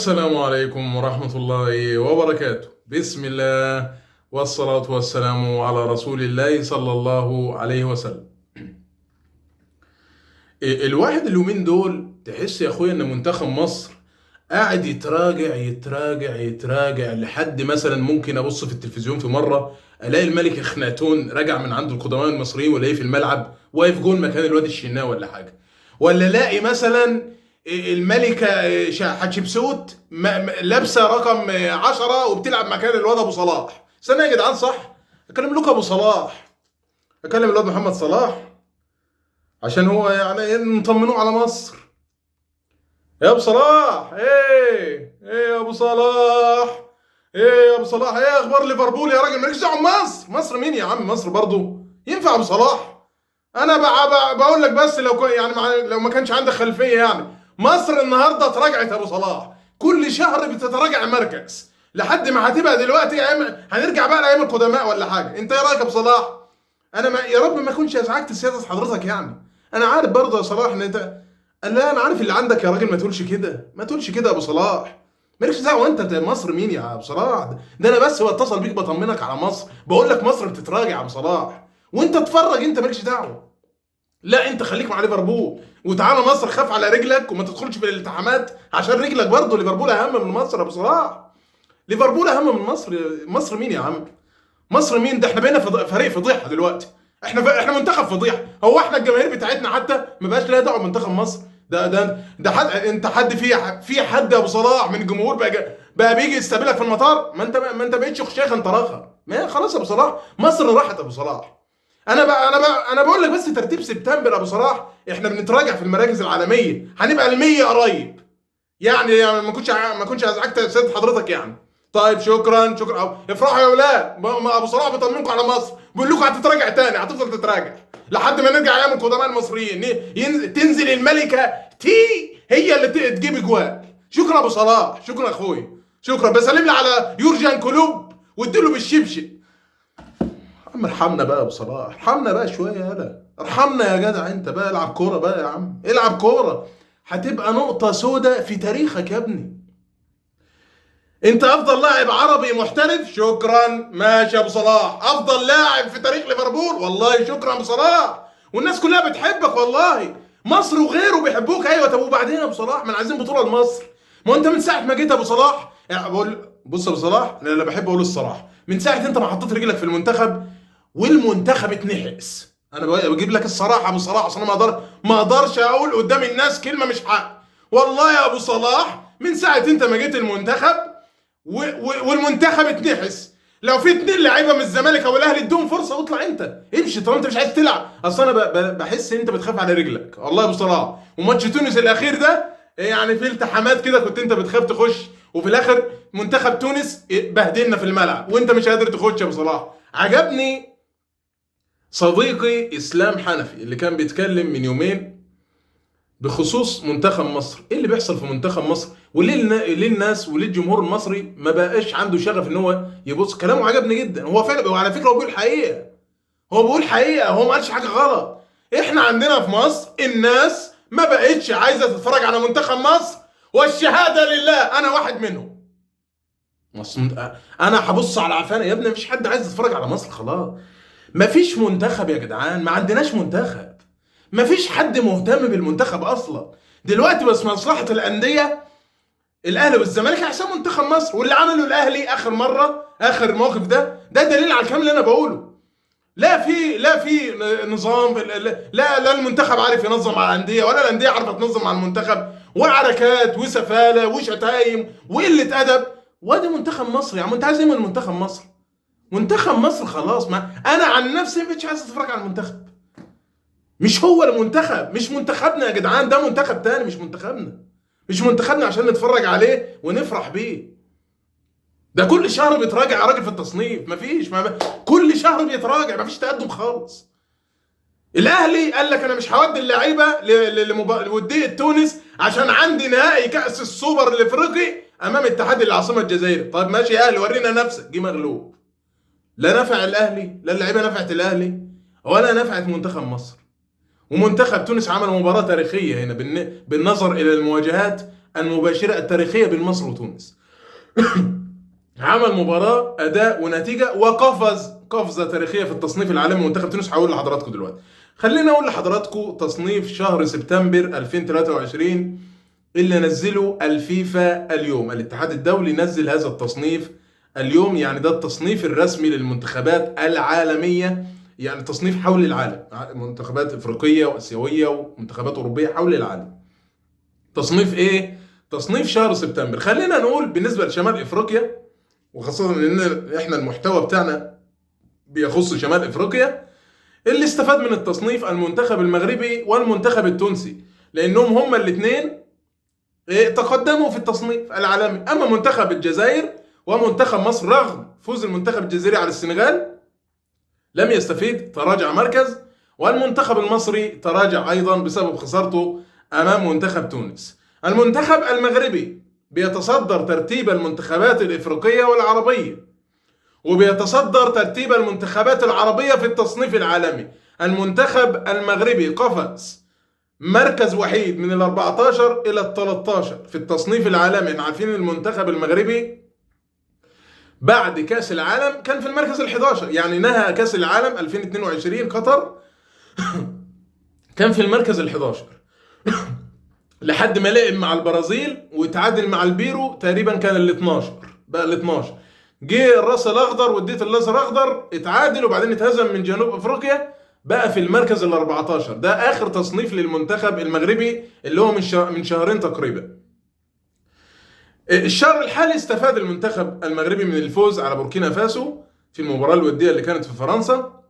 السلام عليكم ورحمة الله وبركاته. بسم الله والصلاة والسلام على رسول الله صلى الله عليه وسلم. الواحد اليومين دول تحس يا اخويا ان منتخب مصر قاعد يتراجع يتراجع يتراجع لحد مثلا ممكن ابص في التلفزيون في مرة الاقي الملك اخناتون راجع من عند القدماء المصريين والاقيه في الملعب واقف جول مكان الواد الشناوي ولا حاجة، ولا الاقي مثلا الملكة حتشبسوت لابسة رقم 10 وبتلعب مكان الواد ابو صلاح. استنى يا جدعان، صح؟ اكلم لكم ابو صلاح، اكلم الواد محمد صلاح عشان هو يعني نطمنوه على مصر. يا ابو صلاح، ايه يا ابو صلاح، ايه يا ابو صلاح، ايه اخبار ليفربول يا راجل؟ مالكش دعوه بمصر. مصر مين يا عم؟ مصر برضو ينفع ابو صلاح؟ انا بقول لك بس لو يعني لو ما كانش عندك خلفيه يعني. مصر النهارده اتراجعت ابو صلاح، كل شهر بتتراجع مركز لحد ما هتبقى دلوقتي هنرجع بقى لايام القدماء ولا حاجه. انت ايه رايك يا ابو صلاح؟ انا يا رب ما اكونش ازعجت سياده حضرتك يعني. انا عارف برضه يا صلاح ان انت، لا انا عارف اللي عندك يا راجل، ما تقولش كده، ما تقولش كده يا ابو صلاح. مالكش دعوه انت مصر مين يا ابو صلاح؟ ده انا بس بتصل بيك بطمنك على مصر، بقول لك مصر بتتراجع يا ابو صلاح وانت اتفرج، انت مالكش دعوه. لا انت خليك مع ليفربول وتعالى مصر، خاف على رجلك وما تدخلش في الالتحامات عشان رجلك برضه. ليفربول اهم من مصر يا ابو صلاح، ليفربول اهم من مصر. مصر مين يا عم؟ مصر مين؟ ده احنا بقينا فريق فضيحه دلوقتي. احنا منتخب فضيحه. هو احنا الجماهير بتاعتنا حتى ما بقاش لها دعوه بمنتخب مصر. ده حد، انت حد في حد يا ابو صلاح من الجمهور بقى بيجي يستقبلك في المطار؟ ما انت بقيتش شيخ، انت رخر. ما خلاص يا ابو صلاح، مصر راحت يا ابو صلاح. انا بقول لك بس ترتيب سبتمبر يا ابو صلاح، احنا بنتراجع في المراكز العالميه، هنبقى ال100 قريب. يعني ما كنتش ازعجت سيد حضرتك يعني. طيب شكرا أو افرحوا يا ولاد، ابو صلاح بيطمنكم على مصر، بيقول لكم هتتراجع تاني، هتفضل تتراجع لحد ما نرجع ايام القدماء المصريين. تنزل الملكه هي اللي تجيب اجوال. شكرا ابو صلاح، شكرا اخويا، شكرا. بسلم لي على يورجن كلوب واديله بالشبشب. عم ارحمنا بقى يا ابو صلاح، ارحمنا بقى شويه يالا، ارحمنا يا جدع. انت بقى العب كوره بقى يا عم، العب كوره. هتبقى نقطه سوداء في تاريخك يا ابني. انت افضل لاعب عربي محترف، شكرا ماشي يا ابو صلاح. افضل لاعب في تاريخ ليفربول، والله شكرا ابو صلاح. والناس كلها بتحبك والله، مصر وغيره بيحبوك. ايوه، طب وبعدين يا ابو صلاح؟ ما انا عايزين بطوله لمصر. ما انت من ساعه ما جيت يا ابو صلاح يعني بقول، بص يا ابو صلاح، انا اللي بحب اقول الصراحه، من ساعه انت ما حطيت رجلك في المنتخب والمنتخب اتنحس. انا بجيب لك الصراحه يا ابو صلاح، عشان انا ما اقدرش اقول قدام الناس كلمه مش حق. والله يا ابو صلاح من ساعه انت ما جيت المنتخب والمنتخب اتنحس. لو في 2 لعيبه من الزمالك او الاهلي ادوهم فرصه واطلع انت، امشي طالما انت مش عايز تلعب. اصل انا بحس ان انت بتخاف على رجلك والله يا ابو صلاح. وماتش تونس الاخير ده يعني في التحامات كده كنت انت بتخاف تخش، وفي الاخر منتخب تونس بهدلنا في الملعب وانت مش قادر تخش يا ابو صلاح. عجبني صديقي اسلام حنفي اللي كان بيتكلم من يومين بخصوص منتخب مصر، ايه اللي بيحصل في منتخب مصر وليه ليه الناس وليه الجمهور المصري ما بقاش عنده شغف ان هو يبص. كلامه عجبني جدا، هو فعلا، وعلى فكره هو بيقول حقيقه، هو بيقول حقيقه، هو ما قالش حاجه غلط. احنا عندنا في مصر الناس ما بقتش عايزه تتفرج على منتخب مصر، والشهاده لله انا واحد منهم. انا هبص على عفانه يا ابني، مفيش حد عايز يتفرج على مصر خلاص. مفيش منتخب يا جدعان، ما عندناش منتخب، مفيش حد مهتم بالمنتخب اصلا دلوقتي. بس مصلحه الانديه، الاهلي والزمالك احسن منتخب مصر، واللي عمله الاهلي اخر مره، اخر موقف ده دليل على الكلام اللي انا بقوله. لا في نظام، لا المنتخب عارف ينظم مع الانديه، ولا الانديه عارفه تنظم مع المنتخب، وعركات وسفاله وشتايم وقله ادب. وادي منتخب مصر يا عم، انت عايز ايه من منتخب مصر؟ منتخب مصر خلاص، ما انا عن نفسي ما بقتش عايز اتفرج على المنتخب. مش هو المنتخب، مش منتخبنا يا جدعان، ده منتخب تاني مش منتخبنا. مش منتخبنا عشان نتفرج عليه ونفرح بيه. ده كل شهر بيتراجع يا راجل في التصنيف، مفيش كل شهر بيتراجع، مفيش تقدم خالص. الاهلي قال لك انا مش هودي اللعيبه لوديه تونس عشان عندي نهائي كاس السوبر الافريقي امام اتحاد العاصمه الجزائري. طيب ماشي يا اهلي، ورينا نفسك. جه مغلوب. لا نفع الاهلي، لا اللعيبه نفعت الاهلي، ولا نفعت منتخب مصر. ومنتخب تونس عمل مباراة تاريخية هنا بالنظر إلى المواجهات المباشرة التاريخية بين مصر وتونس. عمل مباراة أداء ونتيجة، وقفز قفزة تاريخية في التصنيف العالمي منتخب تونس. هقول لحضراتكم دلوقتي. خلينا أقول لحضراتكم تصنيف شهر سبتمبر 2023 اللي نزله الفيفا اليوم. الاتحاد الدولي نزل هذا التصنيف اليوم، يعني ده التصنيف الرسمي للمنتخبات العالمية، يعني تصنيف حول العالم، منتخبات افريقية واسيوية ومنتخبات اوروبية حول العالم. تصنيف ايه؟ تصنيف شهر سبتمبر. خلينا نقول بالنسبة لشمال افريقيا، وخاصة ان احنا المحتوى بتاعنا بيخص شمال افريقيا، اللي استفاد من التصنيف المنتخب المغربي والمنتخب التونسي، لانهم هما الاثنين تقدموا في التصنيف العالمي. اما منتخب الجزائر ومنتخب مصر، رغم فوز المنتخب الجزائري على السنغال لم يستفيد، تراجع مركز، والمنتخب المصري تراجع ايضا بسبب خسارته امام منتخب تونس. المنتخب المغربي بيتصدر ترتيب المنتخبات الافريقية والعربية، وبيتصدر ترتيب المنتخبات العربية في التصنيف العالمي. المنتخب المغربي قفز مركز وحيد من ال 14 إلى ال 13 في التصنيف العالمي. احنا عارفين المنتخب المغربي بعد كأس العالم كان في المركز ال 11، يعني نهى كأس العالم 2022 قطر كان في المركز ال 11 لحد ما لعب مع البرازيل وتعادل مع البيرو، تقريبا كان ال 12 بقى ال 12. جه الراس الاخضر واديت الازرق اخضر، اتعادل وبعدين اتهزم من جنوب افريقيا، بقى في المركز ال 14. ده اخر تصنيف للمنتخب المغربي اللي هو من شهرين تقريبا. الشهر الحالي استفاد المنتخب المغربي من الفوز على بوركينا فاسو في المباراة الودية اللي كانت في فرنسا.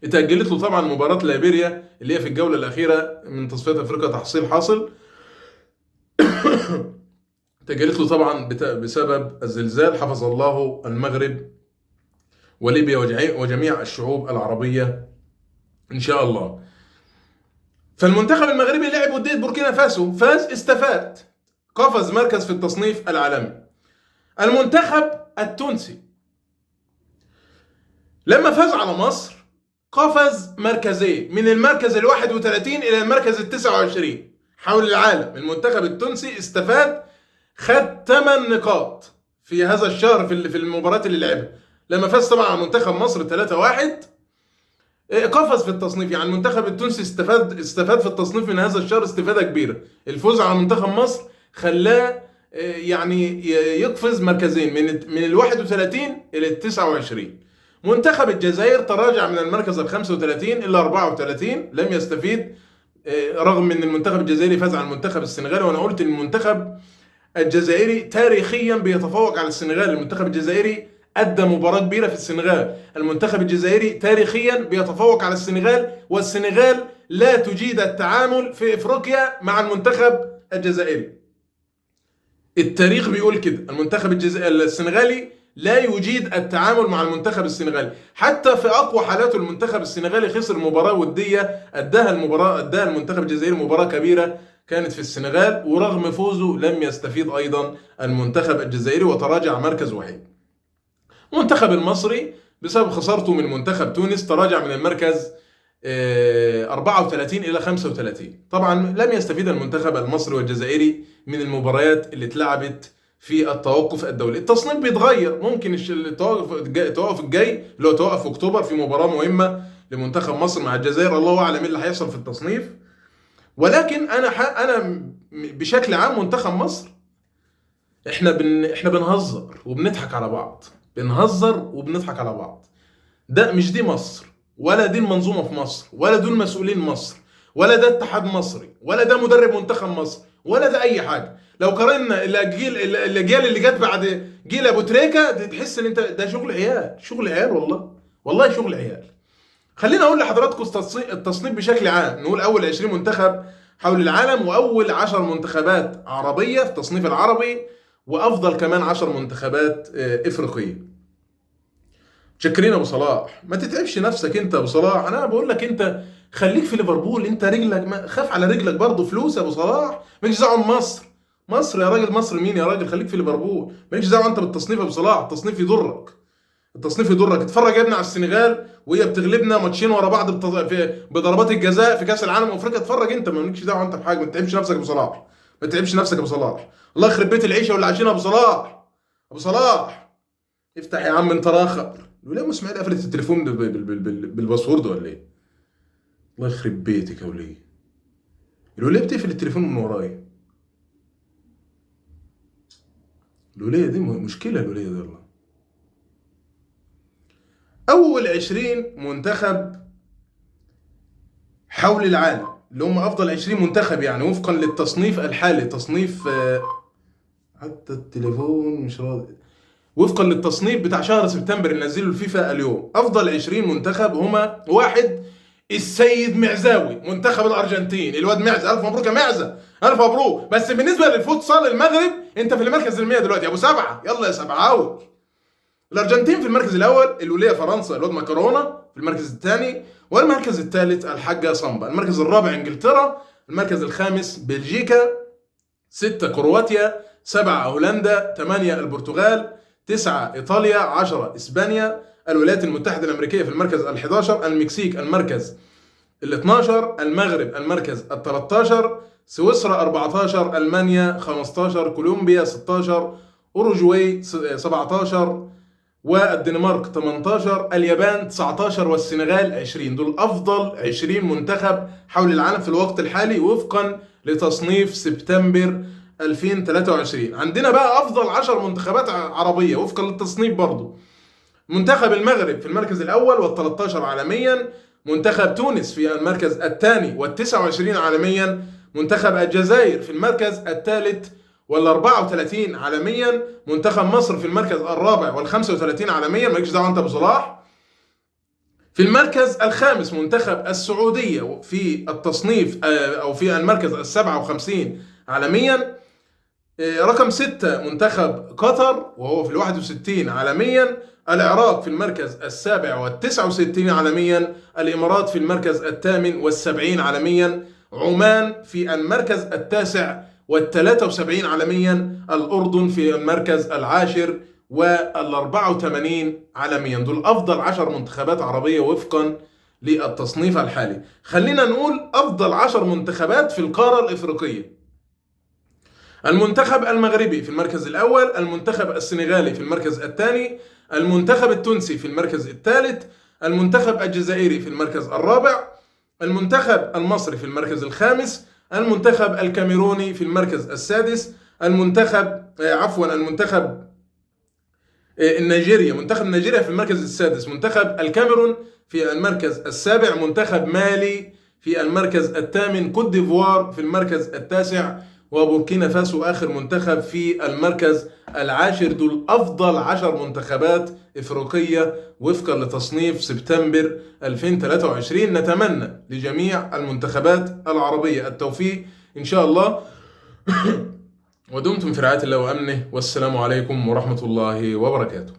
اتأجلت له طبعا مباراة ليبيريا اللي هي في الجولة الأخيرة من تصفيات أفريقيا تحصيل حاصل. اتأجلت له طبعا بسبب الزلزال. حفظ الله المغرب وليبيا وجميع الشعوب العربية إن شاء الله. فالمنتخب المغربي لعب ودية بوركينا فاسو، فاز، استفاد، قفز مركز في التصنيف العالمي. المنتخب التونسي لما فاز على مصر قفز مركزين، من المركز ال 31 إلى المركز ال 29 حول العالم. المنتخب التونسي استفاد، خد 8 نقاط في هذا الشهر في المباريات اللي لعبها. لما فاز طبعا على منتخب مصر 3-1 قفز في التصنيف. يعني المنتخب التونسي استفاد في التصنيف من هذا الشهر استفادة كبيرة. الفوز على منتخب مصر خلاه يعني يقفز مركزين من ال 31 إلى ال 29. منتخب الجزائر تراجع من المركز ال 35 إلى 34، لم يستفيد، رغم ان المنتخب الجزائري فاز على المنتخب السنغالي. وانا قلت ان المنتخب الجزائري تاريخيا بيتفوق على السنغال. المنتخب الجزائري ادى مباراة كبيرة في السنغال. المنتخب الجزائري تاريخيا بيتفوق على السنغال، والسنغال لا تجيد التعامل في افريقيا مع المنتخب الجزائري. التاريخ بيقول كده، المنتخب السنغالي لا يجيد التعامل مع المنتخب السنغالي. حتى في اقوى حالاته المنتخب السنغالي خسر مباراة ودية اداها المنتخب الجزائري مباراة كبيرة كانت في السنغال، ورغم فوزه لم يستفيد ايضا المنتخب الجزائري وتراجع مركز وحيد. المنتخب المصري بسبب خسارته من منتخب تونس تراجع من المركز 34 إلى 35. طبعا لم يستفيد المنتخب المصري والجزائري من المباريات اللي اتلعبت في التوقف الدولي. التصنيف بيتغير، ممكن التوقف الجاي اللي هو توقف اكتوبر في مباراة مهمة لمنتخب مصر مع الجزائر، الله اعلم ايه اللي هيحصل في التصنيف. ولكن انا بشكل عام منتخب مصر احنا بنهزر وبنضحك على بعض، بنهزر وبنضحك على بعض. ده مش دي مصر، ولا دي المنظومة في مصر، ولا دول مسؤولين مصر، ولا ده اتحاد مصري، ولا ده مدرب منتخب مصر، ولا ده اي حاجة. لو قارنا الاجيال اللي جت بعد جيل ابو تريكة تحس ان انت ده شغل عيال، شغل عيال، والله شغل عيال. خلينا اقول لحضراتكم التصنيف بشكل عام. نقول اول 20 منتخب حول العالم، واول 10 منتخبات عربية في التصنيف العربي، وافضل كمان 10 منتخبات افريقية. شكرين ابو صلاح، ما تتعبش نفسك انت ابو صلاح. انا بقول لك انت خليك في ليفربول، انت رجلك خاف على رجلك برضه، فلوس يا ابو صلاح، مالكش دعوه بمصر. مصر يا راجل، مصر مين يا راجل؟ خليك في ليفربول، مالكش دعوه انت بالتصنيف يا ابو صلاح. التصنيف يضرك، التصنيف يضرك. اتفرج يا ابني على السنغال وهي بتغلبنا ماتشين ورا بعض بضربات الجزاء في كاس العالم وافريقيا. اتفرج انت، مالكش دعوه انت بحاجه، ما تتعبش نفسك يا ابو صلاح. ما تتعبش نفسك يا ابو صلاح. الله يخرب بيت العيشه واللي عايشينها ابو صلاح. ابو صلاح افتح يا عم انت راخر. الولايه ام اسماعيل قفلت التليفون بالباسورد ولا ايه؟ الله يخرب بيتك يا وليه. الولايه بتقفل التليفون من ورايا. الولايه دي مشكله، الولايه دي والله. اول 20 منتخب حول العالم اللي هم افضل 20 منتخب يعني وفقا للتصنيف الحالي، تصنيف حتى التليفون مش راضي. وفقا للتصنيف بتاع شهر سبتمبر اللي نزله الفيفا اليوم، افضل 20 منتخب هما: واحد، السيد معزاوي منتخب الارجنتين، الواد معزه، الف مبروك يا معزه، الف مبروك. بس بالنسبه للفوتسال المغرب انت في المركز ال100 دلوقتي يا ابو سبعه، يلا يا سبعاوي. الارجنتين في المركز الاول، الوليه فرنسا الواد مكرونه في المركز الثاني، والمركز الثالث الحاجه صامبا، المركز الرابع انجلترا، المركز الخامس بلجيكا، 6 كرواتيا، 7 هولندا، 8 البرتغال، 9 ايطاليا، 10 اسبانيا، الولايات المتحده الامريكيه في المركز ال11، المكسيك المركز ال12، المغرب المركز ال13، سويسرا 14، المانيا 15، كولومبيا 16، اوروجواي 17، والدنمارك 18، اليابان 19، والسنغال 20. دول افضل 20 منتخب حول العالم في الوقت الحالي وفقا لتصنيف سبتمبر 2023. عندنا بقى افضل 10 منتخبات عربيه وفقا للتصنيف برضو: منتخب المغرب في المركز الاول وال13 عالميا، منتخب تونس في المركز الثاني وال29 عالميا، منتخب الجزائر في المركز الثالث وال34 عالميا، منتخب مصر في المركز الرابع وال35 عالميا، مالكش دعوه انت ابو صلاح. في المركز الخامس منتخب السعوديه في التصنيف او في المركز ال57 عالميا. رقم 6 منتخب قطر وهو في ال61 عالميا، العراق في المركز السابع وال69 عالميا، الامارات في المركز الثامن وال70 عالميا، عمان في المركز التاسع وال73 عالميا، الأردن في المركز العاشر وال84 عالميا. دول أفضل 10 منتخبات عربية وفقا للتصنيف الحالي. خلينا نقول أفضل 10 منتخبات في القارة الإفريقية: المنتخب المغربي في المركز الأول، المنتخب السنغالي في المركز الثاني، المنتخب التونسي في المركز الثالث، المنتخب الجزائري في المركز الرابع، المنتخب المصري في المركز الخامس، المنتخب الكاميروني في المركز السادس، المنتخب النيجيريا، منتخب نيجيريا في المركز السادس، منتخب الكاميرون في المركز السابع، منتخب مالي في المركز الثامن، كوت ديفوار في المركز التاسع، وبوركينا فاسو آخر منتخب في المركز العاشر. دول أفضل 10 منتخبات إفريقية وفقا لتصنيف سبتمبر 2023. نتمنى لجميع المنتخبات العربية التوفيق إن شاء الله. ودمتم في رعاية الله وأمنه، والسلام عليكم ورحمة الله وبركاته.